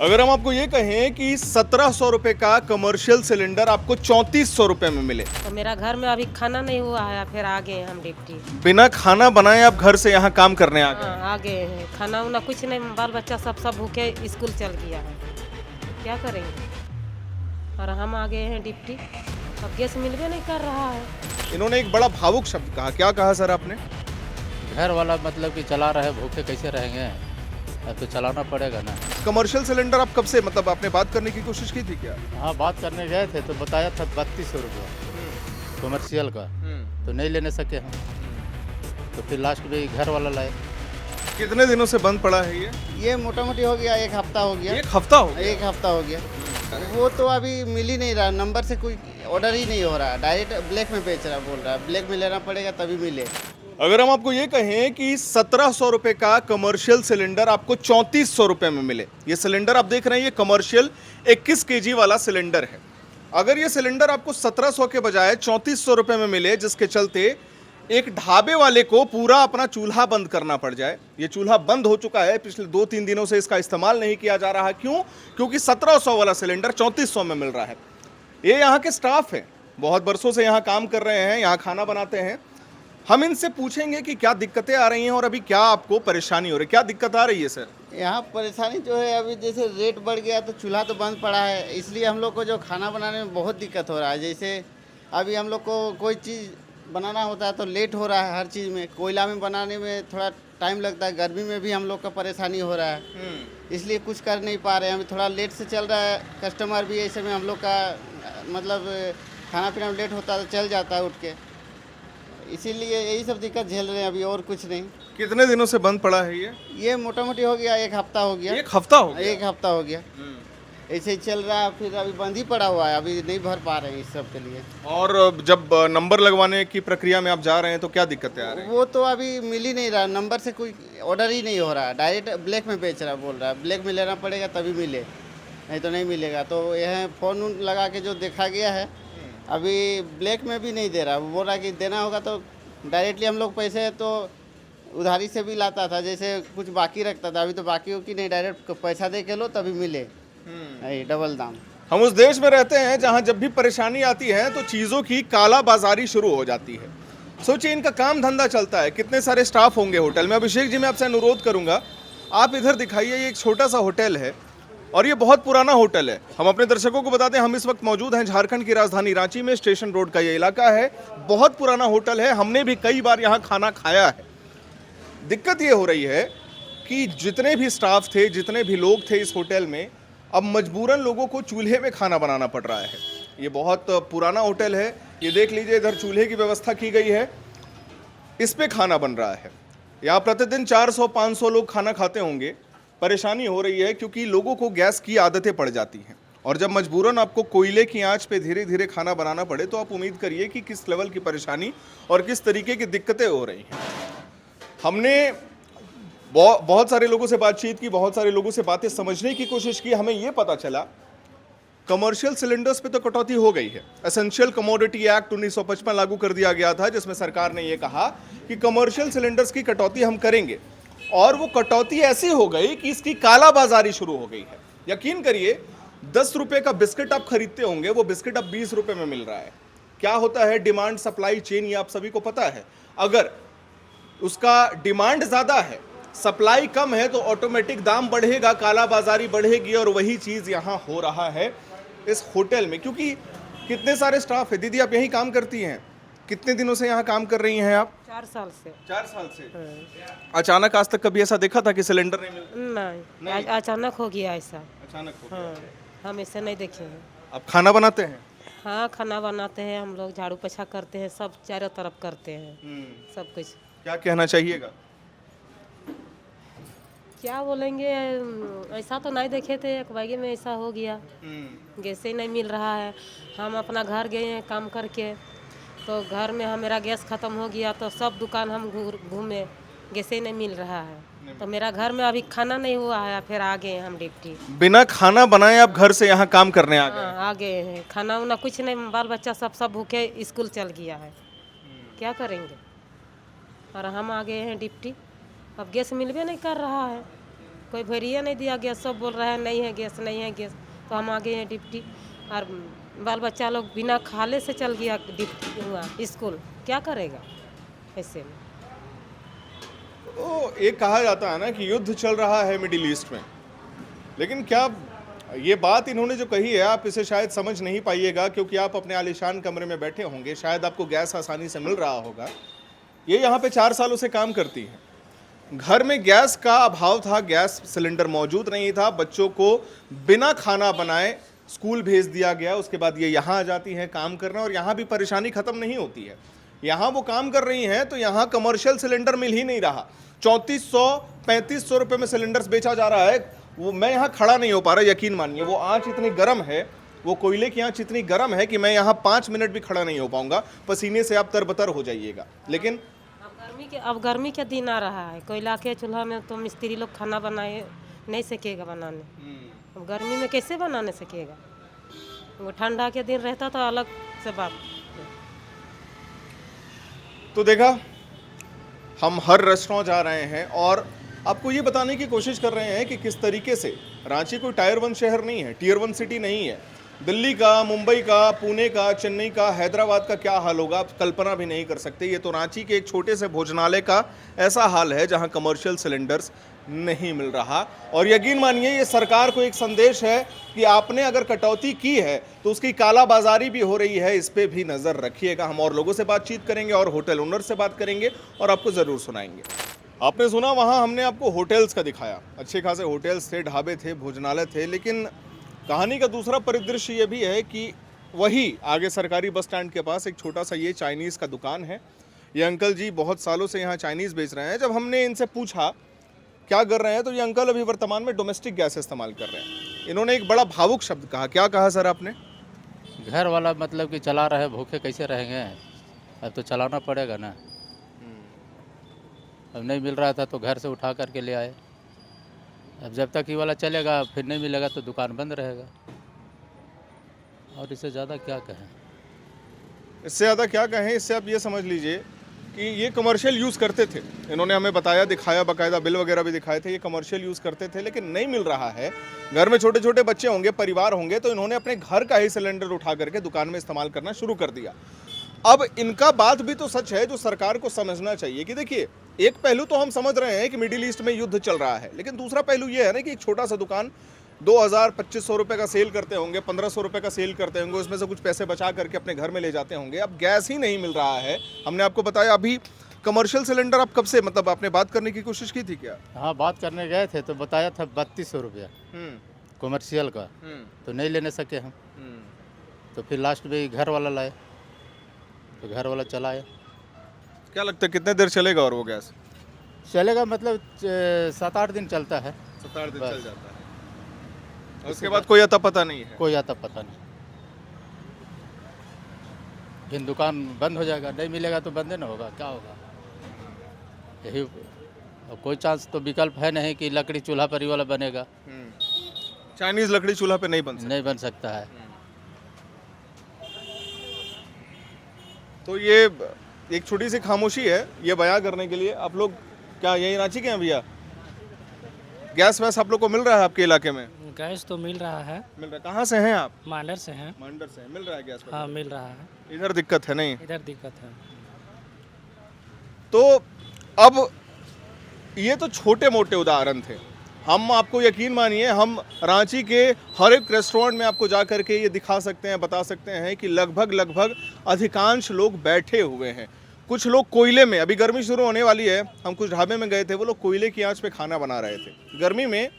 अगर हम आपको ये कहें कि 1700 रुपए का कमर्शियल सिलेंडर आपको 3400 रुपए में मिले, तो मेरा घर में अभी खाना नहीं हुआ है, फिर आ गए हैं हम डिप्टी। बिना खाना बनाए आप घर से यहाँ काम करने आ गए। हाँ, आ गए हैं। खाना उना कुछ नहीं, बाल बच्चा सब भूखे स्कूल चल गया है, क्या करेंगे। और हम आ गए हैं डिप्टी, अब गैस मिलवे नहीं कर रहा है। इन्होंने एक बड़ा भावुक शब्द कहा। क्या कहा सर आपने? घर वाला मतलब कि चला रहे, भूखे कैसे रहेंगे। अब तो चलाना पड़ेगा ना। कमर्शियल सिलेंडर आप कब से, मतलब आपने बात करने की कोशिश की थी क्या? हाँ, बात करने गए थे तो बताया था 3200 रुपये कमर्शियल का, तो नहीं लेने सके हम, तो फिर लास्ट में घर वाला लाए। कितने दिनों से बंद पड़ा है ये मोटा मोटी हो गया, एक हफ्ता हो गया। एक हफ्ता हो गया? एक हफ्ता हो गया। वो तो अभी मिल ही नहीं रहा, नंबर से कोई ऑर्डर ही नहीं हो रहा, डायरेक्ट ब्लैक में बेच रहा, बोल रहा है ब्लैक में लेना पड़ेगा तभी मिले। अगर हम आपको ये कहें कि 1700 रुपए का कमर्शियल सिलेंडर आपको 3400 रुपए में मिले, ये सिलेंडर आप देख रहे हैं, ये कमर्शियल 21 केजी वाला सिलेंडर है। अगर ये सिलेंडर आपको 1700 के बजाय 3400 रुपए में मिले, जिसके चलते एक ढाबे वाले को पूरा अपना चूल्हा बंद करना पड़ जाए। ये चूल्हा बंद हो चुका है, पिछले 2-3 दिनों से इसका इस्तेमाल नहीं किया जा रहा है। क्यों? क्योंकि 1700 वाला सिलेंडर 3400 में मिल रहा है। ये यहाँ के स्टाफ हैं, बहुत बरसों से यहाँ काम कर रहे हैं, यहाँ खाना बनाते हैं। हम इनसे पूछेंगे कि क्या दिक्कतें आ रही हैं और अभी क्या आपको परेशानी हो रही है, क्या दिक्कत आ रही है सर? यहाँ परेशानी जो है, अभी जैसे रेट बढ़ गया तो चूल्हा तो बंद पड़ा है, इसलिए हम लोग को जो खाना बनाने में बहुत दिक्कत हो रहा है। जैसे अभी हम लोग को कोई चीज़ बनाना होता है तो लेट हो रहा है, हर चीज़ में। कोयला में बनाने में थोड़ा टाइम लगता है, गर्मी में भी हम लोग का परेशानी हो रहा है, इसलिए कुछ कर नहीं पा रहे हैं। अभी थोड़ा लेट से चल रहा है, कस्टमर भी ऐसे में हम लोग का मतलब खाना पीना में लेट होता है तो चल जाता है उठ के, इसीलिए यही सब दिक्कत झेल रहे हैं अभी, और कुछ नहीं। कितने दिनों से बंद पड़ा है ये मोटा मोटी हो गया, एक हफ्ता हो गया। एक हफ्ता हो गया? एक हफ्ता हो गया, ऐसे ही चल रहा है। फिर अभी बंद ही पड़ा हुआ है, अभी नहीं भर पा रहे हैं इस सब के लिए। और जब नंबर लगवाने की प्रक्रिया में आप जा रहे हैं तो क्या दिक्कतें आ रही हैं? वो तो अभी मिल ही नहीं रहा, नंबर से कोई ऑर्डर ही नहीं हो रहा, डायरेक्ट ब्लैक में बेच रहा, बोल रहा है ब्लैक में लेना पड़ेगा तभी मिले, नहीं तो नहीं मिलेगा। तो यह फ़ोन लगा के जो देखा गया है, अभी ब्लैक में भी नहीं दे रहा। वो बोल रहा कि देना होगा तो डायरेक्टली हम लोग पैसे तो उधारी से भी लाता था, जैसे कुछ बाकी रखता था, अभी तो बाकी हो कि नहीं, डायरेक्ट पैसा दे के लो तभी मिले, नहीं डबल दाम। हम उस देश में रहते हैं जहां जब भी परेशानी आती है तो चीज़ों की काला बाजारी शुरू हो जाती है। सोचिए, इनका काम धंधा चलता है, कितने सारे स्टाफ होंगे होटल में। अभिषेक जी, मैं आपसे अनुरोध करूंगा, आप इधर दिखाइए, ये एक छोटा सा होटल है और ये बहुत पुराना होटल है। हम अपने दर्शकों को बता दें, हम इस वक्त मौजूद हैं झारखंड की राजधानी रांची में, स्टेशन रोड का ये इलाका है। बहुत पुराना होटल है, हमने भी कई बार यहाँ खाना खाया है। दिक्कत ये हो रही है कि जितने भी स्टाफ थे, जितने भी लोग थे इस होटल में, अब मजबूरन लोगों को चूल्हे में खाना बनाना पड़ रहा है। ये बहुत पुराना होटल है, ये देख लीजिए, इधर चूल्हे की व्यवस्था की गई है, इस पे खाना बन रहा है। यहाँ प्रतिदिन 400-500 लोग खाना खाते होंगे। परेशानी हो रही है क्योंकि लोगों को गैस की आदतें पड़ जाती हैं, और जब मजबूरन आपको कोयले की आंच पे धीरे धीरे खाना बनाना पड़े तो आप उम्मीद करिए कि किस लेवल की परेशानी और किस तरीके की दिक्कतें हो रही हैं। हमने बहुत सारे लोगों से बातचीत की, बहुत सारे लोगों से बातें समझने की कोशिश की। हमें ये पता चला कमर्शियल सिलेंडर्स पे तो कटौती हो गई है। एसेंशियल कमोडिटी एक्ट 1955 लागू कर दिया गया था, जिसमें सरकार ने ये कहा कि कमर्शियल सिलेंडर्स की कटौती हम करेंगे, और वो कटौती ऐसी हो गई कि इसकी कालाबाजारी शुरू हो गई है। यकीन करिए, 10 रुपए का बिस्किट आप खरीदते होंगे, वो बिस्किट अब 20 रुपए में मिल रहा है। क्या होता है डिमांड सप्लाई चेन, ये आप सभी को पता है। अगर उसका डिमांड ज़्यादा है, सप्लाई कम है, तो ऑटोमेटिक दाम बढ़ेगा, कालाबाजारी बढ़ेगी, और वही चीज़ यहाँ हो रहा है इस होटल में। क्योंकि कितने सारे स्टाफ है। दीदी, आप यहीं काम करती हैं, कितने दिनों से यहाँ काम कर रही हैं आप? 4 साल से। 4 साल से। अचानक आज तक कभी ऐसा देखा था कि सिलेंडर नहीं मिलता? नहीं, अचानक हो गया ऐसा। अचानक हो गया। हाँ, हम ऐसे नहीं देखे हैं। आप खाना बनाते हैं? हाँ, खाना बनाते हैं हम लोग, झाड़ू पोछा करते हैं, सब चारों तरफ करते हैं, सब कुछ। क्या कहना चाहिएगा? क्या बोलेंगे, ऐसा तो नहीं देखे थे, एक बागी में ऐसा हो गया, गैस ही नहीं मिल रहा है। हम अपना घर गए हैं काम करके, तो घर में मेरा गैस ख़त्म हो गया, तो सब दुकान हम घूमे, गैस ही नहीं मिल रहा है। तो मेरा घर में अभी खाना नहीं हुआ है, फिर आ गए हम डिप्टी। बिना खाना बनाए आप घर से यहाँ काम करने आ गए? हाँ, आ गए हैं। खाना उना कुछ नहीं, बाल बच्चा सब भूखे स्कूल चल गया है, क्या करेंगे। और हम आ गए हैं डिप्टी, अब गैस मिलवे नहीं कर रहा है। कोई भरिए नहीं दिया गैस, सब बोल रहा है नहीं है गैस, नहीं है गैस। तो हम आ गए हैं डिप्टी, और बाल बच्चा लोग बिना खाले से चल गया डिप्टी हुआ स्कूल, क्या करेगा ऐसे में। तो एक कहा जाता है ना कि युद्ध चल रहा है मिडिल ईस्ट में, लेकिन क्या ये बात इन्होंने जो कही है आप इसे शायद समझ नहीं पाइएगा, क्योंकि आप अपने आलीशान कमरे में बैठे होंगे, शायद आपको गैस आसानी से मिल रहा होगा। ये यहाँ पे 4 सालों से काम करती है। घर में गैस का अभाव था, गैस सिलेंडर मौजूद नहीं था, बच्चों को बिना खाना बनाए स्कूल भेज दिया गया। उसके बाद ये यहाँ आ जाती हैं काम करना, और यहाँ भी परेशानी ख़त्म नहीं होती है। यहाँ वो काम कर रही हैं तो यहाँ कमर्शियल सिलेंडर मिल ही नहीं रहा। 3400-3500 रुपये में सिलेंडर्स बेचा जा रहा है। वो मैं यहाँ खड़ा नहीं हो पा रहा, यकीन मानिए। वो आँच इतनी गर्म है, वो कोयले की आँच इतनी गर्म है कि मैं यहाँ 5 मिनट भी खड़ा नहीं हो पाऊंगा, पसीने से आप तरबतर हो जाइएगा। लेकिन अब गर्मी के दिन आ रहा है, कोयला के चूल्हा में तो मिस्त्री लोग खाना बनाए नहीं सकेगा बनाने। अब गर्मी में कैसे बनाने सकेगा? वो ठंडा के दिन रहता तो अलग से बात। तो देखा, हम हर रेस्टोरेंट जा रहे हैं और आपको ये बताने की कोशिश कर रहे हैं कि किस तरीके से रांची कोई टायर 1 शहर नहीं है, टियर 1 सिटी नहीं है। दिल्ली का, मुंबई का, पुणे का, चेन्नई का, हैदराबाद का क्या हाल होगा आप कल्पना भी नहीं कर सकते। ये तो रांची के एक छोटे से भोजनालय का ऐसा हाल है जहां कमर्शियल सिलेंडर्स नहीं मिल रहा। और यकीन मानिए ये सरकार को एक संदेश है कि आपने अगर कटौती की है तो उसकी कालाबाजारी भी हो रही है, इस पर भी नज़र रखिएगा। हम और लोगों से बातचीत करेंगे और होटल ओनर से बात करेंगे और आपको ज़रूर सुनाएंगे। आपने सुना, वहाँ हमने आपको होटल्स का दिखाया, अच्छे खासे होटल्स थे, ढाबे थे, भोजनालय थे। लेकिन कहानी का दूसरा परिदृश्य ये भी है कि वही आगे सरकारी बस स्टैंड के पास एक छोटा सा ये चाइनीज़ का दुकान है। ये अंकल जी बहुत सालों से यहाँ चाइनीज़ बेच रहे हैं। जब हमने इनसे पूछा क्या कर रहे हैं तो ये अंकल अभी वर्तमान में डोमेस्टिक गैस इस्तेमाल कर रहे हैं। इन्होंने एक बड़ा भावुक शब्द कहा। क्या कहा सर आपने? घर वाला मतलब कि चला रहे, भूखे कैसे रहेंगे, अब तो चलाना पड़ेगा ना। अब नहीं मिल रहा था तो घर से उठा करके ले आए। अब जब तक ये वाला चलेगा, फिर नहीं मिलेगा तो दुकान बंद रहेगा। और इससे ज़्यादा क्या कहें? इससे ज़्यादा क्या कहें, इससे आप ये समझ लीजिए कि ये कमर्शियल यूज़ करते थे। इन्होंने हमें बताया, दिखाया, बाकायदा बिल वगैरह भी दिखाए थे। ये कमर्शियल यूज़ करते थे लेकिन नहीं मिल रहा है। घर में छोटे छोटे बच्चे होंगे, परिवार होंगे, तो इन्होंने अपने घर का ही सिलेंडर उठा करके दुकान में इस्तेमाल करना शुरू कर दिया। अब इनका बात भी तो सच है जो सरकार को समझना चाहिए कि देखिए, एक पहलू तो हम समझ रहे हैं कि मिडिल ईस्ट में युद्ध चल रहा है, लेकिन दूसरा पहलू ये है ना कि एक छोटा सा दुकान 2000-2500 रुपये का सेल करते होंगे, 1500 रुपये का सेल करते होंगे, उसमें से कुछ पैसे बचा करके अपने घर में ले जाते होंगे। अब गैस ही नहीं मिल रहा है। हमने आपको बताया अभी कमर्शियल सिलेंडर आप कब से, मतलब आपने बात करने की कोशिश की थी क्या? हाँ, बात करने गए थे तो बताया था 3200 रुपया कमर्शियल का, तो नहीं लेने सके हम। तो फिर लास्ट में घर वाला लाए, तो घर वाला चलाए। क्या लगता है कितने देर चलेगा और वो गैस? चलेगा मतलब 7-8 दिन चलता है। 7-8 दिन चल जाता है, उसके बाद कोई अता पता नहीं है। कोई आता पता नहीं, फिर दुकान बंद हो जाएगा। नहीं मिलेगा तो बंद ना होगा, क्या होगा यही। कोई चांस तो विकल्प है नहीं कि लकड़ी चूल्हा पर ही वाला बनेगा। चाइनीज़ लकड़ी चूल्हा पे नहीं बन सकता है। तो ये एक छोटी सी खामोशी है ये बयां करने के लिए। आप लोग क्या यही रांची के हैं भैया? गैस वैस आप लोग को मिल रहा है आपके इलाके में? गैस तो मिल रहा है। मिल रहा है। कहाँ से हैं आप? मांडर से हैं। मांडर से मिल रहा है गैस? हाँ, मिल रहा है। इधर दिक्कत है नहीं? इधर दिक्कत है। तो अब ये तो छोटे मोटे उदाहरण थे। हम आपको यकीन मानिए, हम रांची के हर एक रेस्टोरेंट में आपको जा करके ये दिखा सकते हैं, बता सकते हैं कि लगभग अधिकांश लोग बैठे हुए हैं। कुछ लोग कोयले में, अभी गर्मी शुरू होने वाली है, हम कुछ ढाबे में गए थे, वो लोग कोयले की आंच पे खाना बना रहे थे। गर्मी में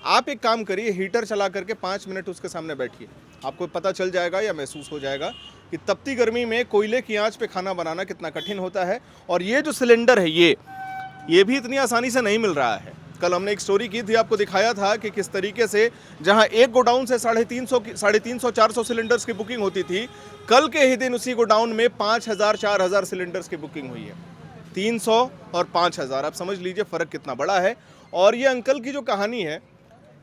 आप एक काम करिए, हीटर चला करके 5 मिनट उसके सामने बैठिए, आपको पता चल जाएगा या महसूस हो जाएगा कि तपती गर्मी में कोयले की आंच पे खाना बनाना कितना कठिन होता है। और ये जो सिलेंडर है ये भी इतनी आसानी से नहीं मिल रहा है। कल हमने एक स्टोरी की थी, आपको दिखाया था कि किस तरीके से जहां एक गोडाउन से 350-400 सिलेंडर्स की बुकिंग होती थी, कल के ही दिन उसी गोडाउन में 5000-4000 सिलेंडर्स की बुकिंग हुई है। 300 और 5000, आप समझ लीजिए फ़र्क कितना बड़ा है। और ये अंकल की जो कहानी है,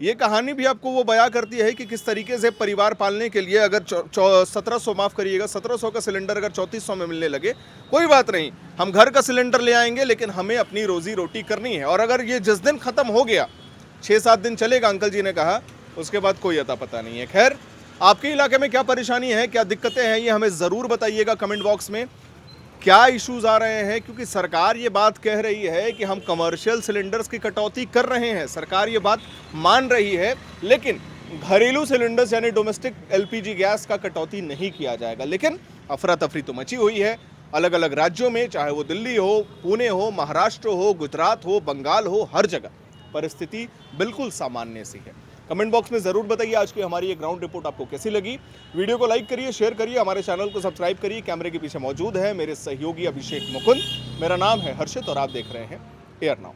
ये कहानी भी आपको वो बयां करती है कि किस तरीके से परिवार पालने के लिए अगर 1700 माफ़ करिएगा 1700 का सिलेंडर अगर 3400 में मिलने लगे, कोई बात नहीं, हम घर का सिलेंडर ले आएंगे, लेकिन हमें अपनी रोजी रोटी करनी है। और अगर ये जिस दिन ख़त्म हो गया, 6-7 दिन चलेगा, अंकल जी ने कहा, उसके बाद कोई अता पता नहीं है। खैर, आपके इलाके में क्या परेशानी है, क्या दिक्कतें हैं, ये हमें ज़रूर बताइएगा कमेंट बॉक्स में। क्या इश्यूज आ रहे हैं, क्योंकि सरकार ये बात कह रही है कि हम कमर्शियल सिलेंडर्स की कटौती कर रहे हैं, सरकार ये बात मान रही है, लेकिन घरेलू सिलेंडर्स यानी डोमेस्टिक एलपीजी गैस का कटौती नहीं किया जाएगा। लेकिन अफरा तफरी तो मची हुई है अलग अलग राज्यों में, चाहे वो दिल्ली हो, पुणे हो, महाराष्ट्र हो, गुजरात हो, बंगाल हो, हर जगह परिस्थिति बिल्कुल सामान्य सी है। कमेंट बॉक्स में ज़रूर बताइए आज की हमारी ये ग्राउंड रिपोर्ट आपको कैसी लगी। वीडियो को लाइक करिए, शेयर करिए, हमारे चैनल को सब्सक्राइब करिए। कैमरे के पीछे मौजूद है मेरे सहयोगी अभिषेक मुकुंद, मेरा नाम है हर्षित और आप देख रहे हैं एयर नाउ।